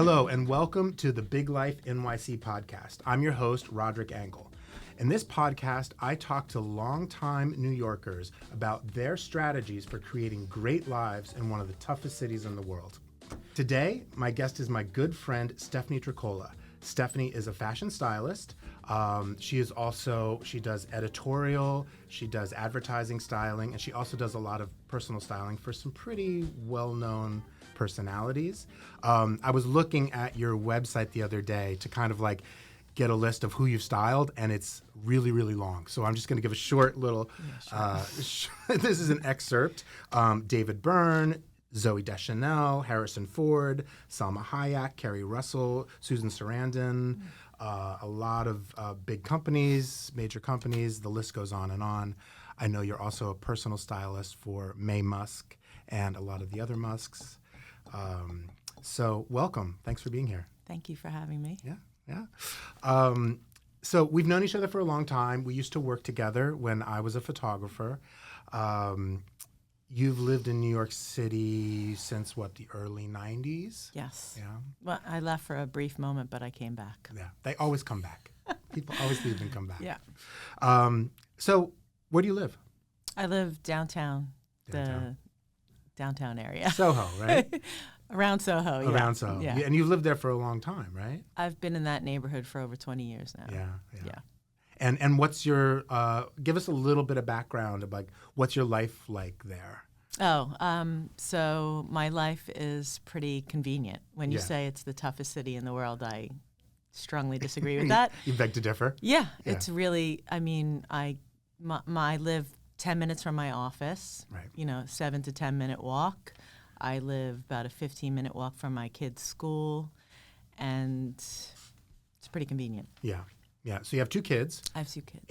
Hello, and welcome to the Big Life NYC podcast. I'm your host, Roderick Angle. In this podcast, I talk to longtime New Yorkers about their strategies for creating great lives in one of the toughest cities in the world. Today, my guest is my good friend, Stephanie Tricola. Stephanie is a fashion stylist. She does editorial, she does advertising styling, and she also does a lot of personal styling for some pretty well-known personalities. I was looking at your website the other day to kind of like get a list of who you've styled, and it's really, really long. So I'm just going to give a short little, this is an excerpt. David Byrne, Zooey Deschanel, Harrison Ford, Salma Hayek, Kerry Russell, Susan Sarandon, a lot of big companies, major companies, the list goes on and on. I know you're also a personal stylist for May Musk and a lot of the other Musks. So welcome. Thanks for being here. Thank you for having me. Yeah. So we've known each other for a long time. We used to work together when I was a photographer. You've lived in New York City since, the early 90s? Yes. Yeah. Well, I left for a brief moment, but I came back. Yeah, they always come back. People always leave and come back. Yeah. So where do you live? I live downtown. The downtown area. Soho, right? Around Soho, yeah. Around Soho. Yeah. And you've lived there for a long time, right? I've been in that neighborhood for over 20 years now. Yeah. And what's your, give us a little bit of background of what's your life like there? So my life is pretty convenient. When you say it's the toughest city in the world, I strongly disagree with that. You beg to differ? Yeah. It's really, I live 10 minutes from my office, right. 7 to 10 minute walk. I live about a 15-minute walk from my kids' school, and it's pretty convenient. Yeah. So you have two kids. I have two kids.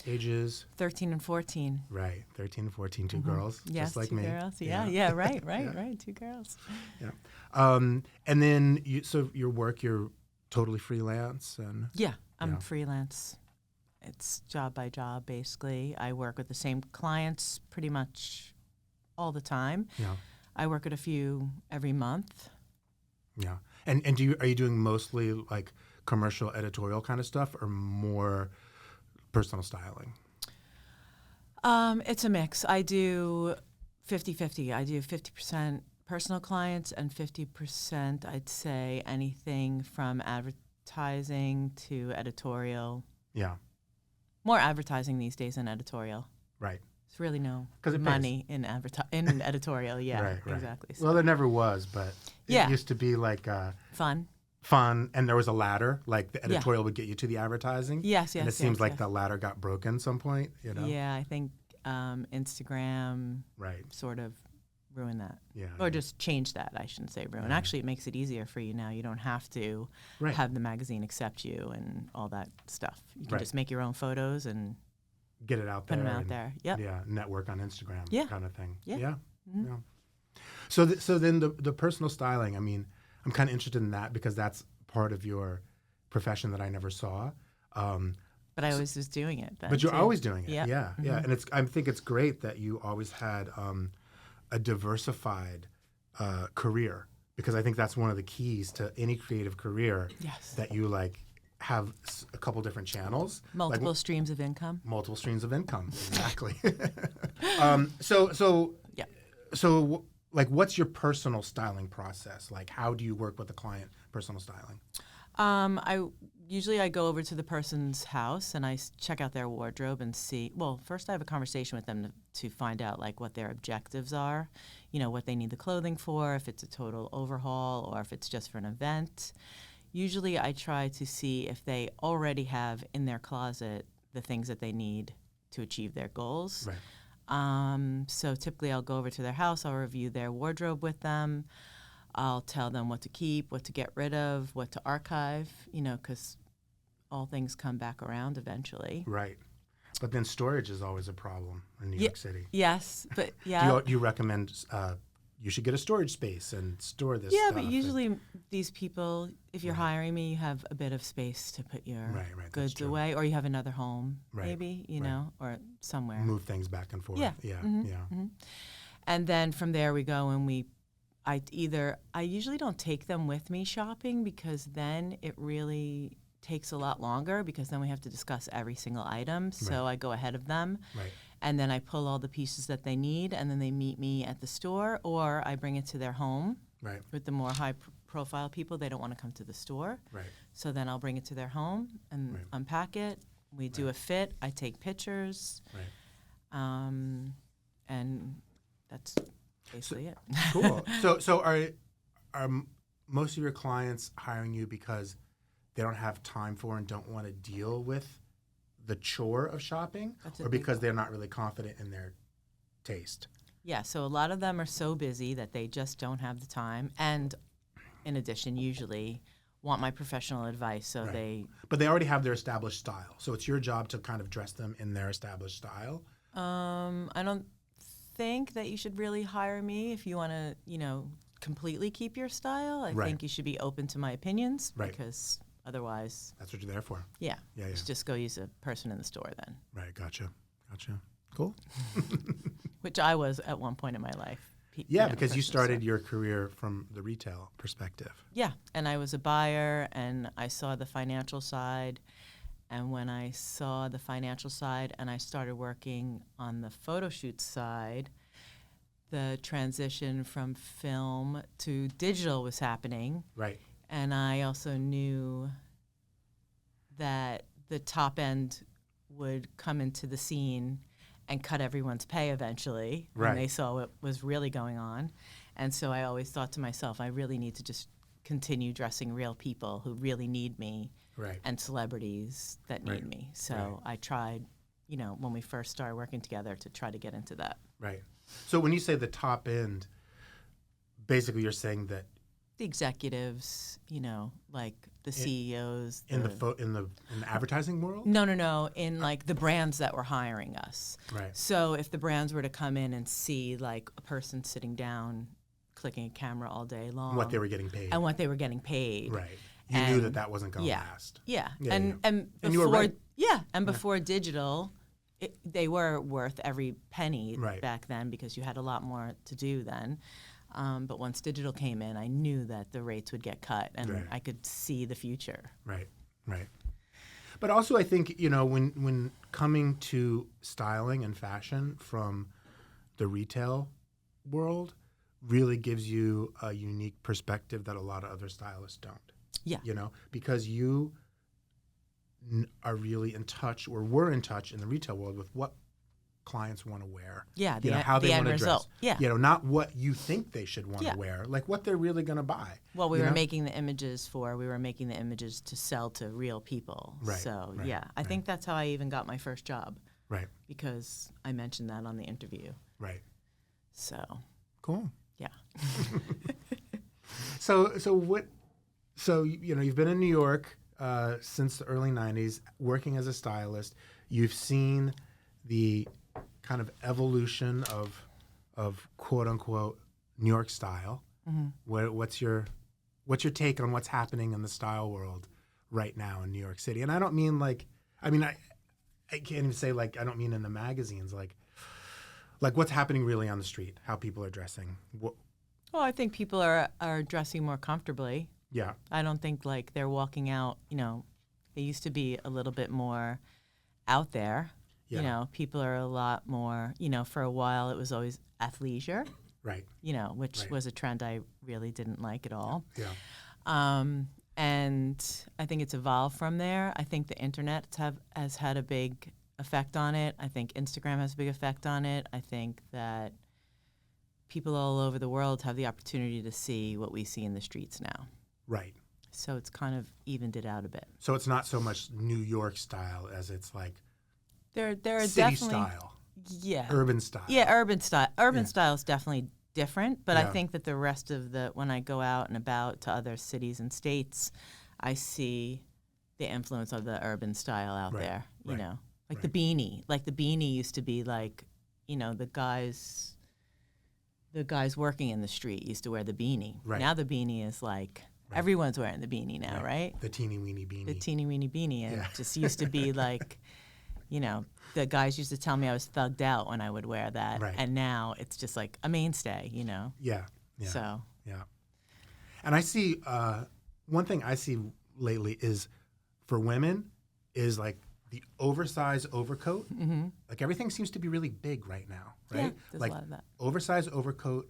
Ages? 13 and 14. Right, 13 and 14, two girls, yes, just like two me. Girls. Yeah, right, two girls. Yeah. And then, your work, you're totally freelance? Yeah, I'm freelance. It's job by job, basically. I work with the same clients pretty much all the time. Yeah. I work at a few every month. Yeah. And are you doing mostly like commercial editorial kind of stuff or more personal styling? It's a mix. I do 50-50. I do 50% personal clients and 50%, I'd say, anything from advertising to editorial. Yeah. More advertising these days than editorial. Right. There's really no it money in editorial. Yeah, right. Exactly. So. Well, there never was, but it used to be like fun, and there was a ladder. Like the editorial would get you to the advertising. Yes. And it seems like the ladder got broken at some point. Yeah, I think Instagram sort of ruined that. Yeah. Or just changed that. I shouldn't say ruin. Actually, it makes it easier for you now. You don't have to have the magazine accept you and all that stuff. You can just make your own photos and get it out there. Put them out there. Yep. Yeah. Network on Instagram. Kind of thing. Yeah. Mm-hmm. Yeah. So then the personal styling. I mean, I'm kind of interested in that because that's part of your profession that I never saw. But I always was doing it. But you're always doing it. Yep. Yeah. Mm-hmm. Yeah. And I think it's great that you always had a diversified career, because I think that's one of the keys to any creative career. Yes. That you have a couple different channels. Multiple streams of income. Multiple streams of income, exactly. So what's your personal styling process? Like, how do you work with the client, personal styling? I go over to the person's house and I check out their wardrobe and see. Well, first I have a conversation with them to find out what their objectives are. What they need the clothing for, if it's a total overhaul or if it's just for an event. Usually I try to see if they already have in their closet the things that they need to achieve their goals. Right. So typically I'll go over to their house, I'll review their wardrobe with them. I'll tell them what to keep, what to get rid of, what to archive, because all things come back around eventually. Right. But then storage is always a problem in New York City. Yes, but yeah. Do you recommend you should get a storage space and store this stuff? Yeah, but usually these people, if you're hiring me, you have a bit of space to put your goods away, or you have another home, maybe, or somewhere. Move things back and forth. Yeah. Yeah. Mm-hmm. Yeah. Mm-hmm. And then from there we go and we I usually don't take them with me shopping because then it really takes a lot longer because then we have to discuss every single item. So I go ahead of them. Right. And then I pull all the pieces that they need, and then they meet me at the store, or I bring it to their home. Right. With the more high-profile people, they don't want to come to the store. Right. So then I'll bring it to their home and unpack it. We do a fit. I take pictures. Right. And that's basically it. Cool. So are most of your clients hiring you because they don't have time for and don't want to deal with the chore of shopping, or because they're not really confident in their taste? Yeah, so a lot of them are so busy that they just don't have the time, and in addition, usually want my professional advice, so But they already have their established style, so it's your job to kind of dress them in their established style. I don't think that you should really hire me if you want to, completely keep your style. I think you should be open to my opinions because otherwise, that's what you're there for. Yeah. Yeah. Just go use a person in the store then. Right. Gotcha. Cool. Which I was at one point in my life. Because you started your career from the retail perspective. Yeah, and I was a buyer, and I saw the financial side. And when I saw the financial side and I started working on the photo shoot side, the transition from film to digital was happening. Right. And I also knew that the top end would come into the scene and cut everyone's pay eventually when they saw what was really going on. And so I always thought to myself, I really need to just continue dressing real people who really need me and celebrities that need me. So I tried, when we first started working together, to try to get into that. Right. So when you say the top end, basically you're saying that the executives, like the CEOs. In the advertising world? No. In like the brands that were hiring us. Right. So if the brands were to come in and see like a person sitting down, clicking a camera all day long. What they were getting paid. And what they were getting paid. Right. You knew that wasn't going to last. Yeah. And before, you were right. Yeah. And before digital, they were worth every penny back then because you had a lot more to do then. But once digital came in, I knew that the rates would get cut, and I could see the future. Right. But also, I think when coming to styling and fashion from the retail world, really gives you a unique perspective that a lot of other stylists don't. Yeah. Because you are really in touch, or were in touch in the retail world with what clients want to wear. Yeah, how they want to result. Dress. Yeah. Not what you think they should want to wear, like what they're really going to buy. Well, we were making the images to sell to real people. Right. So, I think that's how I even got my first job. Right. Because I mentioned that on the interview. Right. So. Cool. Yeah. So you've been in New York since the early 90s, working as a stylist. You've seen the kind of evolution of quote unquote New York style. Mm-hmm. What's your take on what's happening in the style world right now in New York City? And I don't mean I can't even say I don't mean in the magazines, like what's happening really on the street, how people are dressing. Well, I think people are dressing more comfortably. Yeah. I don't think they're walking out, they used to be a little bit more out there. Yeah. People are a lot more, for a while it was always athleisure. Right. Which was a trend I really didn't like at all. Yeah. And I think it's evolved from there. I think the internet has had a big effect on it. I think Instagram has a big effect on it. I think that people all over the world have the opportunity to see what we see in the streets now. Right. So it's kind of evened it out a bit. So it's not so much New York style as it's there are city definitely style. Yeah. Urban style. Yeah, urban style. Urban style is definitely different, but I think that the rest of when I go out and about to other cities and states, I see the influence of the urban style out there, the beanie. Like the beanie used to be the guys working in the street used to wear the beanie. Right. Now the beanie is everyone's wearing the beanie now, right? The teeny weeny beanie. The teeny weeny beanie. And it just used to be the guys used to tell me I was thugged out when I would wear that. Right. And now it's just a mainstay, Yeah. So Yeah. And I see one thing I see lately is for women is like the oversized overcoat. Mm-hmm. Like everything seems to be really big right now, right? Yeah, there's like a lot of that. oversized overcoat,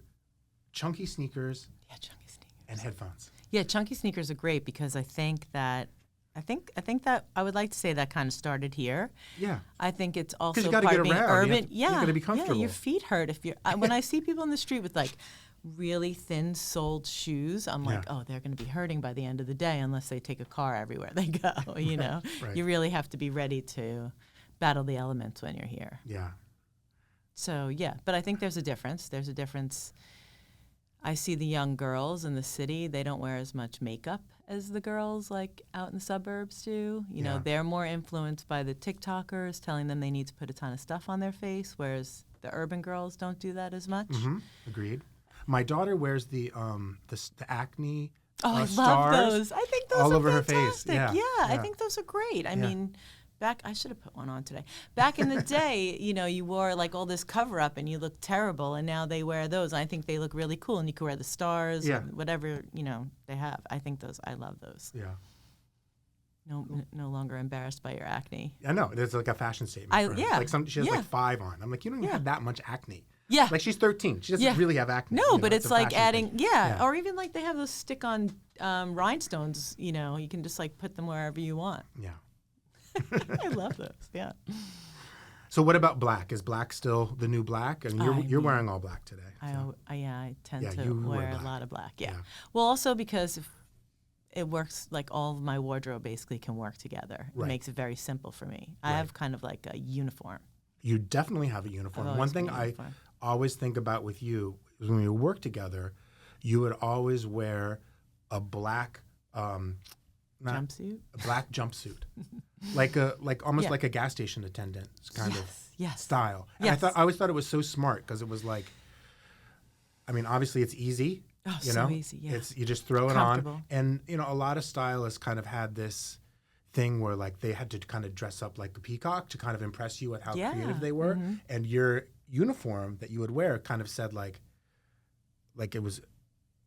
chunky sneakers, Yeah, chunky sneakers. and headphones. Yeah, chunky sneakers are great because I think that I would like to say that kind of started here. Yeah. I think it's also you gotta part get of being around. urban. You gotta be comfortable. Yeah, your feet hurt if you're. When I see people in the street with like really thin-soled shoes, I'm like, oh, they're going to be hurting by the end of the day unless they take a car everywhere they go. You know, Right. You really have to be ready to battle the elements when you're here. Yeah. So yeah, but I think there's a difference. There's a difference. I see the young girls in the city, they don't wear as much makeup as the girls like out in the suburbs do. You know, they're more influenced by the TikTokers telling them they need to put a ton of stuff on their face, whereas the urban girls don't do that as much. Mm-hmm. Agreed. My daughter wears the acne I stars love those. I think those all are over her fantastic. face. Yeah, I think those are great. I mean, I should have put one on today. Back in the day, you know, you wore like all this cover up and you looked terrible, and now they wear those. And I think they look really cool, and you can wear the stars, and whatever you know they have. I think those. I love those. Yeah. No longer embarrassed by your acne. I know. There's like a fashion statement. For her. Yeah. Like she has like 5 on. I'm like, you don't even have that much acne. Yeah. Like she's 13. She doesn't really have acne. No, you but know, it's a like fashion adding, thing. or even like they have those stick-on rhinestones. You know, you can just like put them wherever you want. Yeah. I love those. Yeah. So what about black? Is black still the new black? I mean, you're wearing all black today. So. I tend to you wear black. a lot of black. Yeah. Well, also because it works, like all of my wardrobe basically can work together. Right. It makes it very simple for me. I have kind of like a uniform. You definitely have a uniform. One thing I always think about with you is when we work together, you would always wear a black jumpsuit? A black jumpsuit. like almost like a gas station attendant kind of style. And I always thought it was so smart because it was like, I mean, obviously it's easy. Oh, you so know? easy, yeah. You just throw it on. And, you know, a lot of stylists kind of had this thing where like they had to kind of dress up like the peacock to kind of impress you with how creative they were. Mm-hmm. And your uniform that you would wear kind of said like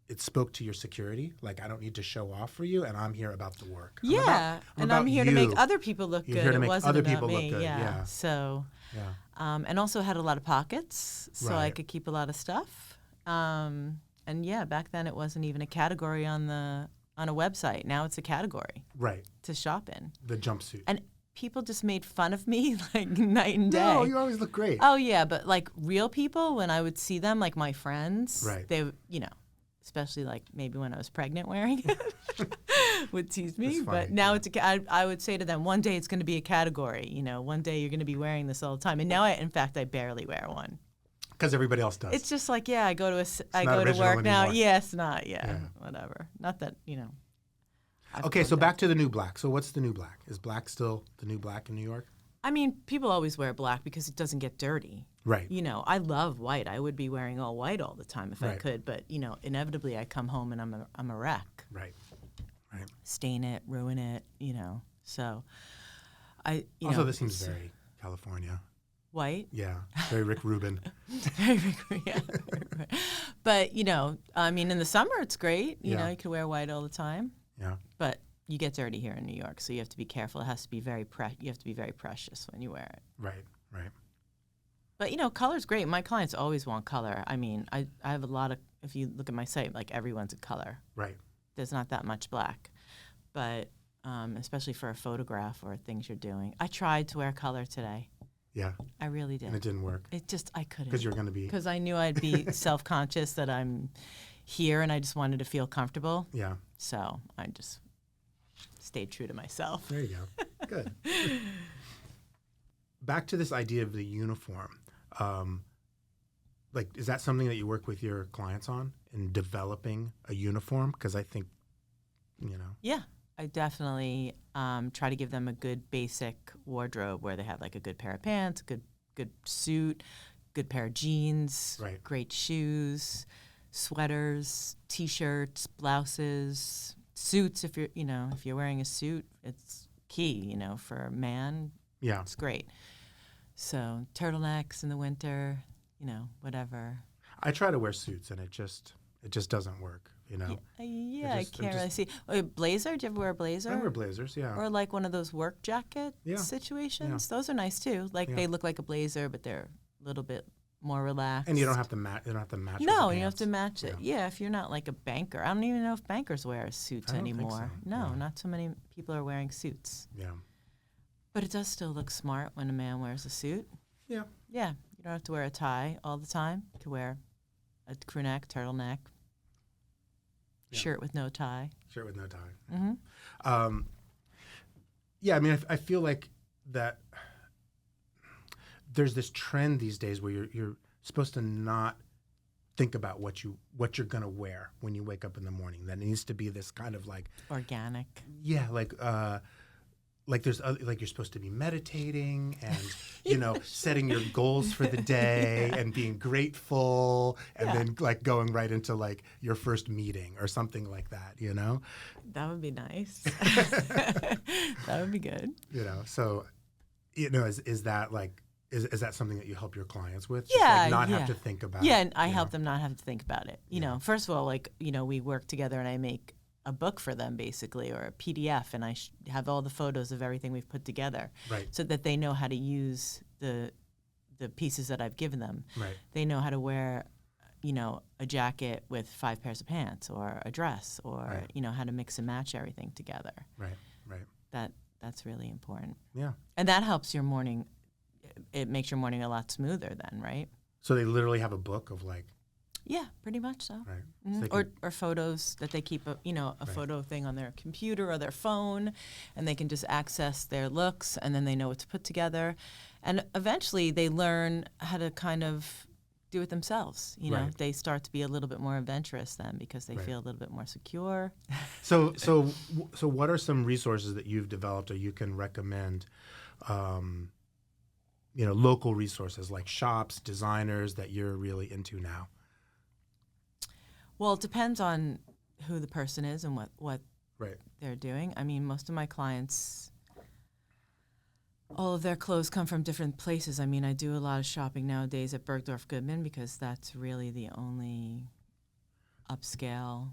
it spoke to your security. Like, I don't need to show off for you, and I'm here about the work. I'm here to make other people look good. It wasn't other about people me. Look good. Yeah. So, and also had a lot of pockets, so I could keep a lot of stuff. And back then it wasn't even a category on a website. Now it's a category. Right. To shop in. The jumpsuit. And people just made fun of me like night and day. No, you always look great. Oh yeah, but like real people, when I would see them, like my friends, they, you know, especially like maybe when I was pregnant wearing it, would tease me. But now I would say to them, one day it's going to be a category. You know, one day you're going to be wearing this all the time. And now in fact, I barely wear one. Because everybody else does. It's just like, I go to work now. Yeah, it's not. Yeah, whatever. Not that, you know. Okay, so back to the new black. So what's the new black? Is black still the new black in New York? I mean, people always wear black because it doesn't get dirty. Right. You know, I love white. I would be wearing all white all the time if I could. But, you know, inevitably I come home and I'm a wreck. Right. Right. Stain it, ruin it, you know. So this seems very California. White? Yeah, very Rick Rubin. Very Rick Rubin, yeah. But, you know, I mean, in the summer it's great. You know, you can wear white all the time. Yeah. But you get dirty here in New York, so you have to be careful. It has to be you have to be very precious when you wear it. Right, right. But, you know, color's great. My clients always want color. I mean, I have a lot of, if you look at my site, like everyone's a color. Right. There's not that much black. But especially for a photograph or things you're doing. I tried to wear color today. Yeah. I really did. And it didn't work. I couldn't. Because you're going to be. Because I knew I'd be self-conscious that I'm here and I just wanted to feel comfortable. Yeah. So I just stayed true to myself. There you go. Good. Back to this idea of the uniform. Like, is that something that you work with your clients on in developing a uniform? Because I think, you know. Yeah. I definitely try to give them a good basic wardrobe where they have like a good pair of pants, good suit, good pair of jeans, great shoes, sweaters, T-shirts, blouses, suits. If you're wearing a suit, it's key. You know, for a man, it's great. So turtlenecks in the winter, you know, whatever. I try to wear suits, and It just doesn't work, you know. Yeah, I can't really see. Blazer? Do you ever wear a blazer? I wear blazers, yeah. Or like one of those work jacket situations? Those are nice too. Like they look like a blazer, but they're a little bit more relaxed. And you don't have to match. You don't have to match. No, with the you don't have pants. to match it. Yeah, if you're not like a banker. I don't even know if bankers wear suits I don't think anymore. so. No, not so many people are wearing suits. Yeah. But it does still look smart when a man wears a suit. Yeah. Yeah, you don't have to wear a tie all the time. You can wear a crew neck, turtleneck, shirt with no tie. Shirt with no tie. Mm-hmm. Yeah, I mean, I feel like that there's this trend these days where you're supposed to not think about what you're gonna wear when you wake up in the morning. That it needs to be this kind of like organic. Yeah, like there's like you're supposed to be meditating and setting your goals for the day and being grateful and then like going right into like your first meeting or something like that, That would be nice. That would be good. So is that like is that something that you help your clients with? Yeah, Just, like, not have to think about Yeah, it, and I help them not have to think about it. You know, first of all, like, we work together and I make a book for them basically, or a PDF, and I have all the photos of everything we've put together, right, so that they know how to use the pieces that I've given them. Right. They know how to wear, a jacket with 5 pairs of pants, or a dress, or how to mix and match everything together. Right. Right. That's really important. Yeah. And that helps your morning. It makes your morning a lot smoother then, right? So they literally have a book of like. Yeah, pretty much so. Right. Mm-hmm. So or photos that they keep a photo thing on their computer or their phone, and they can just access their looks, and then they know what to put together. And eventually they learn how to kind of do it themselves. Right. They start to be a little bit more adventurous then, because they feel a little bit more secure. So what are some resources that you've developed or you can recommend, local resources like shops, designers that you're really into now? Well, it depends on who the person is and what right. they're doing. I mean, most of my clients, all of their clothes come from different places. I mean, I do a lot of shopping nowadays at Bergdorf Goodman, because that's really the only upscale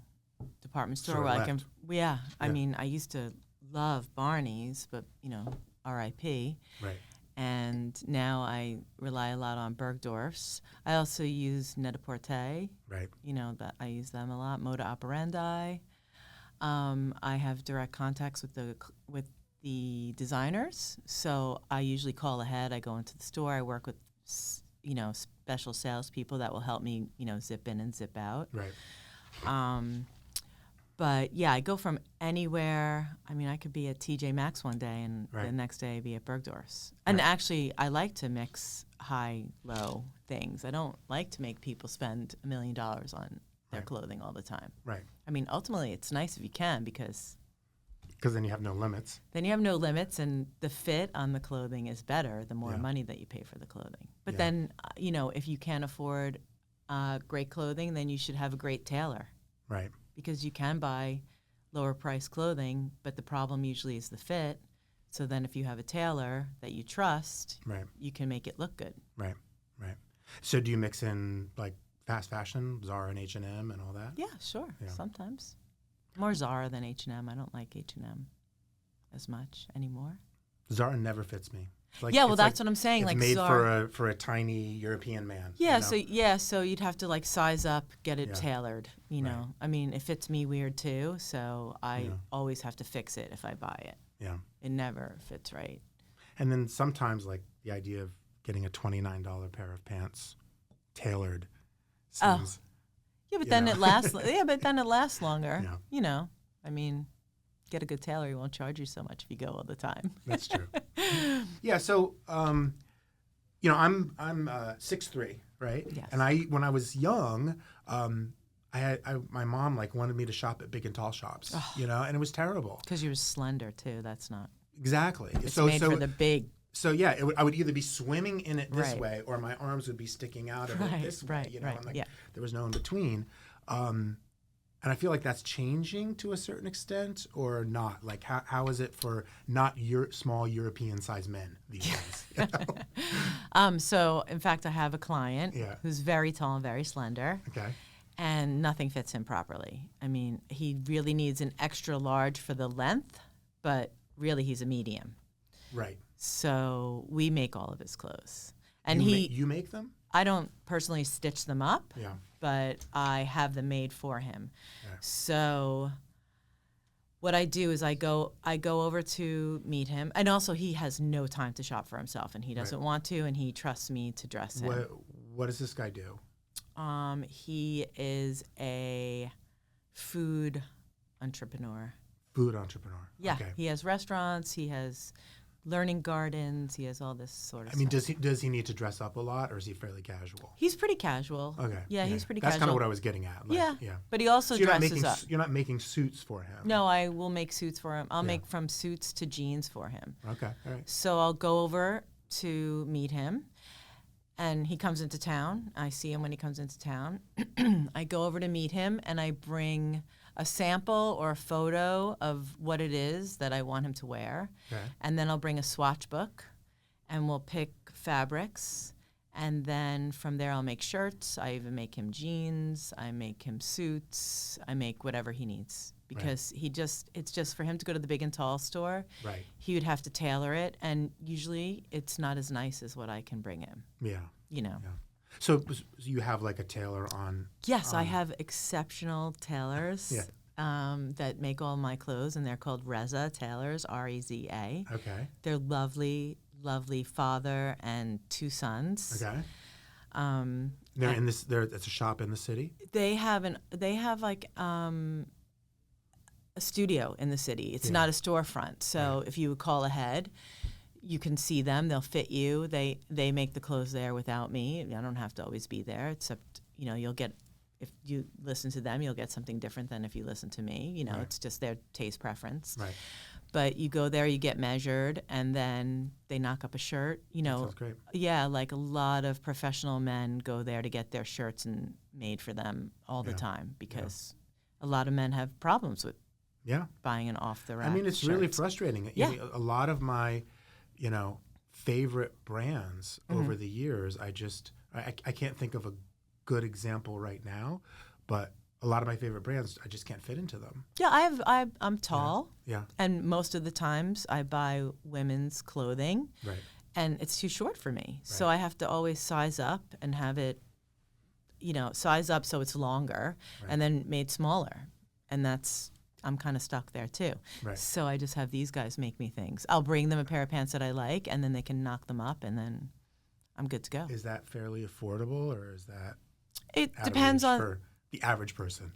department store where I can. Yeah, I mean, I used to love Barney's, but R.I.P. Right. And now I rely a lot on Bergdorf's. I also use Net-a-Porter. Right. That I use them a lot. Moda Operandi. I have direct contacts with the designers, so I usually call ahead. I go into the store. I work with special salespeople that will help me zip in and zip out. Right. But yeah, I go from anywhere. I mean, I could be at TJ Maxx one day, and the next day be at Bergdorf's. And actually, I like to mix high-low things. I don't like to make people spend $1 million on their clothing all the time. Right. I mean, ultimately, it's nice if you can, because then you have no limits. Then you have no limits, and the fit on the clothing is better the more money that you pay for the clothing. But then, if you can't afford great clothing, then you should have a great tailor. Right. Because you can buy lower price clothing, but the problem usually is the fit. So then if you have a tailor that you trust, you can make it look good. Right. So do you mix in like fast fashion, Zara and H&M and all that? Yeah, sure. Yeah. Sometimes. More Zara than H&M. I don't like H&M as much anymore. Zara never fits me. Like, yeah, well, that's what I'm saying. It's like made Zara, for a tiny European man. Yeah, so you'd have to like size up, get it tailored. Know, I mean, it fits me weird too, so I always have to fix it if I buy it. Yeah, it never fits right. And then sometimes, like the idea of getting a $29 pair of pants tailored seems. Yeah, but then it lasts. Yeah, but then it lasts longer. Yeah. I mean, get a good tailor, he won't charge you so much if you go all the time. That's true. Yeah, so I'm 6'3", right? Yes. And when I was young, my mom like wanted me to shop at big and tall shops, and it was terrible. Because you were slender too. That's not exactly. It's made for the big. So yeah, I would either be swimming in it this way, or my arms would be sticking out of it this way. And there was no in between. And I feel like that's changing to a certain extent, or not. Like, how is it for not small European-sized men these days? So, in fact, I have a client who's very tall and very slender. Okay. and nothing fits him properly. I mean, he really needs an extra large for the length, but really he's a medium. Right. So we make all of his clothes. And you make them? I don't personally stitch them up, Yeah. but I have them made for him. Yeah. So what I do is I go over to meet him, and also he has no time to shop for himself, and he doesn't want to, and he trusts me to dress him. What does this guy do? He is a food entrepreneur. Food entrepreneur. Yeah, Okay. he has restaurants, he has learning gardens, he has all this sort of stuff. Does he need to dress up a lot, or is he fairly casual? He's pretty casual. Okay. Yeah, he's pretty That's casual. kind of what I was getting at. Like, yeah, but he also So dresses up. you're not making suits for him. No, I will make suits for him. I'll make from suits to jeans for him. Okay. All right. So I'll go over to meet him, and he comes into town. I see him when he comes into town. I go over to meet him, and I bring a sample or a photo of what it is that I want him to wear. Okay. And then I'll bring a swatch book, and we'll pick fabrics. And then from there, I'll make shirts. I even make him jeans. I make him suits. I make whatever he needs. Because it's just for him to go to the big and tall store. Right. He would have to tailor it, and usually it's not as nice as what I can bring him. Yeah. You know. Yeah. So you have like a tailor on? Yes, I have exceptional tailors that make all my clothes, and they're called tailors, R-E-Z-A. Okay. They're lovely, lovely father and two sons. Okay. They're in this. It's a shop in the city. They have like a studio in the city. It's not a storefront. So if you would call ahead, you can see them. They'll fit you. They make the clothes there without me. I don't have to always be there, except, you'll get, if you listen to them, you'll get something different than if you listen to me. It's just their taste preference. Right. But you go there, you get measured, and then they knock up a shirt. That sounds great. Yeah, like a lot of professional men go there to get their shirts and made for them all the time, because a lot of men have problems with buying an off-the-rack I mean, it's really frustrating. Yeah. A lot of my, favorite brands over the years, I can't think of a good example right now, but a lot of my favorite brands, I just can't fit into them. Yeah, I'm tall. Yeah. And most of the times I buy women's clothing. Right. And it's too short for me. Right. So I have to always size up and have it, size up so it's longer and then made smaller. And I'm kind of stuck there too. Right. So I just have these guys make me things. I'll bring them a pair of pants that I like, and then they can knock them up, and then I'm good to go. Is that fairly affordable, or is that It depends on for the average person?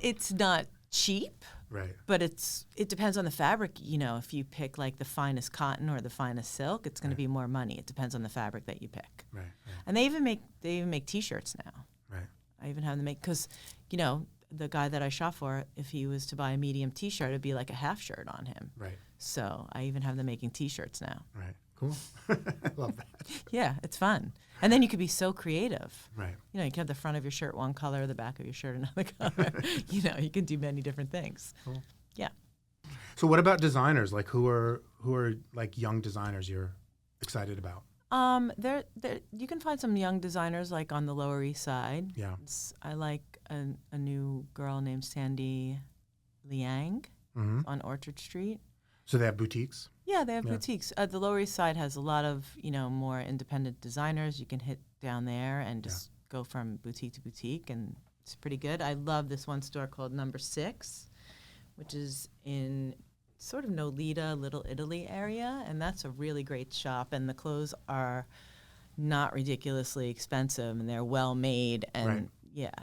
It's not cheap. Right. But it depends on the fabric. If you pick like the finest cotton or the finest silk, it's going to be more money. It depends on the fabric that you pick. Right. And they even make T-shirts now. Right. I even have them make, because the guy that I shop for, if he was to buy a medium T-shirt, it'd be like a half shirt on him. Right. So I even have them making T-shirts now. Right. Cool. I love that. Yeah, it's fun. And then you could be so creative. Right. You can have the front of your shirt one color, the back of your shirt another color. You can do many different things. Cool. Yeah. So what about designers? Like who are like young designers you're excited about? There you can find some young designers like on the Lower East Side. Yeah. I like a new girl named Sandy Liang on Orchard Street. So they have boutiques? Yeah, they have boutiques. The Lower East Side has a lot of, more independent designers. You can hit down there and just go from boutique to boutique, and it's pretty good. I love this one store called Number 6, which is in sort of Nolita, Little Italy area, and that's a really great shop. And the clothes are not ridiculously expensive, and they're well made, and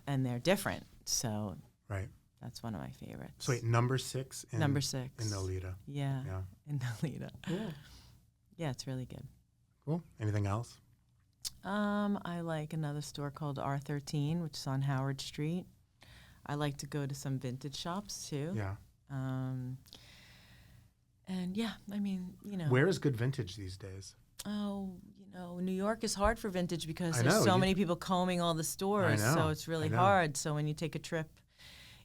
and they're different. So that's one of my favorites. So wait, Number 6? Number 6. In Nolita. Yeah. In Nolita. Cool. Yeah, it's really good. Cool. Anything else? I like another store called R13, which is on Howard Street. I like to go to some vintage shops too. Yeah. And yeah, I mean, Where is good vintage these days? Oh, New York is hard for vintage because there's so many people combing all the stores, so it's really hard. So when you take a trip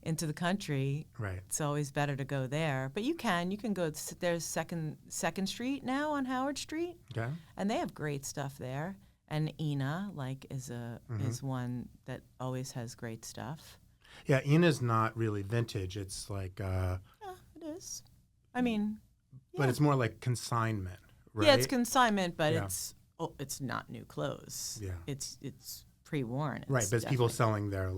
into the country, it's always better to go there. But you can go. There's Second Street now on Howard Street, and they have great stuff there. And Ina, like, is one that always has great stuff. Yeah, Ina's not really vintage. It's like... Yeah, it is. I mean... But it's more like consignment, right? Yeah, it's consignment, but it's not new clothes. Yeah. It's pre-worn. Right, but it's people selling their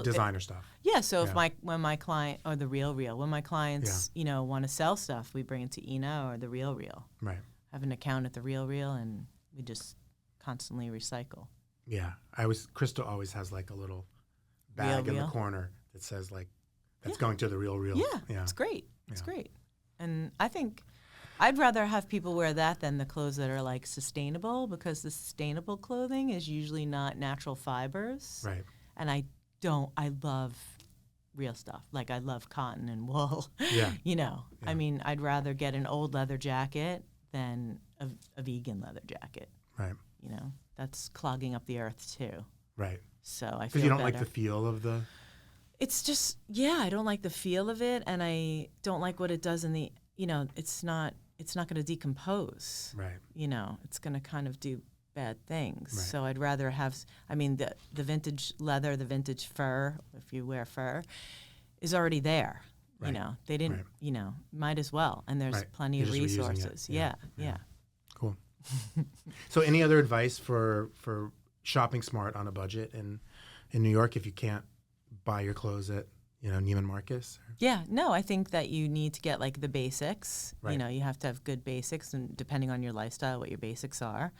designer stuff. Yeah, so if when my client, or the Real, when my clients, want to sell stuff, we bring it to Ina or the Real. Right. Have an account at the Real, and we just constantly recycle. Yeah, Crystal always has like a little bag in the corner that says like, that's going to the Real. Yeah, it's great. It's great. And I think I'd rather have people wear that than the clothes that are like sustainable, because the sustainable clothing is usually not natural fibers. Right. And I love real stuff. Like, I love cotton and wool. Yeah. I mean, I'd rather get an old leather jacket than a vegan leather jacket. Right. That's clogging up the earth too. Right. So I feel because you don't better. like the feel of the... It's just, I don't like the feel of it, and I don't like what it does in the, it's not going to decompose. Right. It's going to kind of do bad things. Right. So I'd rather have, the vintage leather, the vintage fur, if you wear fur, is already there. Right. They didn't, might as well. And there's plenty of resources. Yeah. Cool. So any other advice for shopping smart on a budget in New York if you can't buy your clothes at Neiman Marcus? Yeah, no, I think that you need to get like the basics. Right. You have to have good basics, and depending on your lifestyle, what your basics are.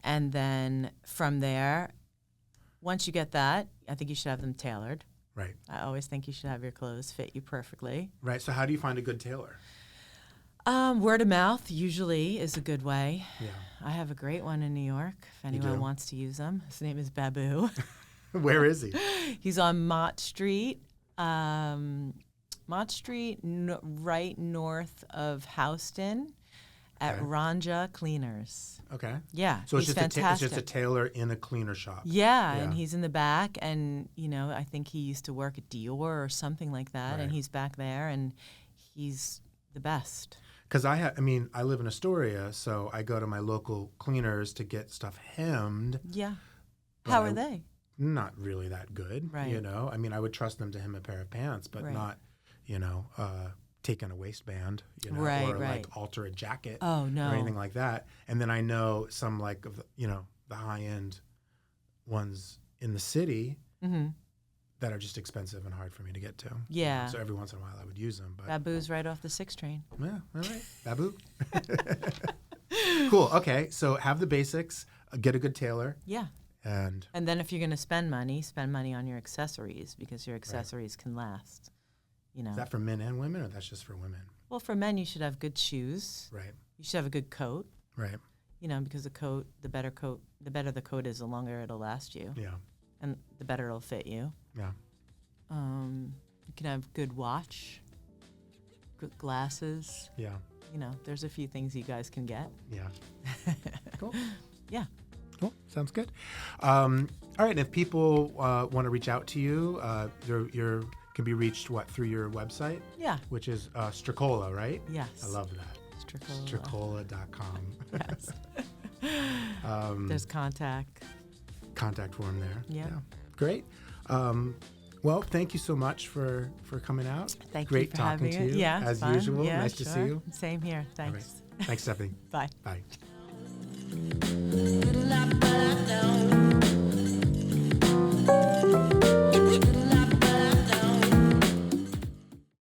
And then from there, once you get that, I think you should have them tailored. Right. I always think you should have your clothes fit you perfectly. Right. So how do you find a good tailor? Word of mouth usually is a good way. Yeah. I have a great one in New York, if anyone wants to use them. His name is Babu. Where is he? He's on Mott Street. Right north of Houston at Ranja Cleaners. Okay. Yeah, so he's fantastic. It's just a tailor in a cleaner shop. Yeah, and he's in the back, and I think he used to work at Dior or something like that, and he's back there, and he's the best. Because I live in Astoria, so I go to my local cleaners to get stuff hemmed. Yeah. How are they? Not really that good. Right. I would trust them to hem a pair of pants, but not, take in a waistband, or like alter a jacket. Oh, no. Or anything like that. And then I know some like of the, the high end ones in the city that are just expensive and hard for me to get to. Yeah. So every once in a while I would use them. But Babu's right off the 6 train. Yeah, all right. Babu. Cool. Okay. So have the basics, get a good tailor. Yeah. And then if you're going to spend money on your accessories, because your accessories can last. Is that for men and women, or that's just for women? Well, for men, you should have good shoes. Right. You should have a good coat. Right. Because the better the coat is, the longer it'll last you. Yeah. And the better it'll fit you. Yeah. You can have good watch, good glasses. Yeah. There's a few things you guys can get. Yeah. Cool. Yeah. Cool. Sounds good. All right. And if people want to reach out to you, you're can be reached through your website? Yeah. Which is Tricola, right? Yes. I love that. Tricola. Tricola.com. Yes. There's contact form there. Yeah. Great. Well, thank you so much for coming out. Thank Great you for talking having to me. you. Yeah, as fun. usual. Yeah, nice to see you. Same here. Thanks. All right. Thanks, Stephanie. Bye. Bye.